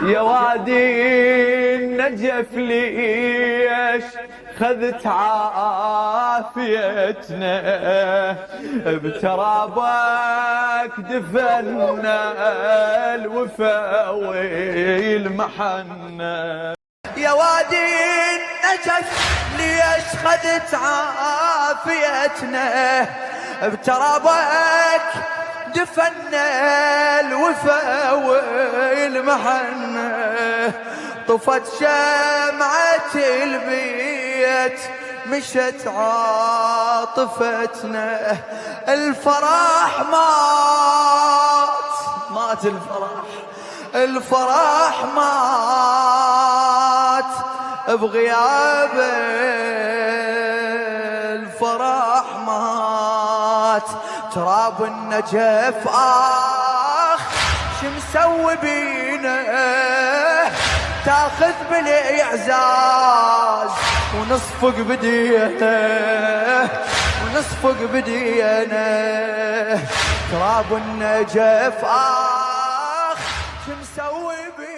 يا وادي النجف ليش خذت عافيتنا، بترابك دفنا الوفا والمحنة. يا وادي النجف ليش خذت عافيتنا، بترابك دفنا الوفا والمحنة. طفت شمعة البيت مشت عاطفتنا، الفرح مات الفرح مات بغيابه، الفرح مات. تراب النجف شمسوي بينا، تاخذ بالاعزاز ونصفق بدينا، تراب النجف شمسوي بينا.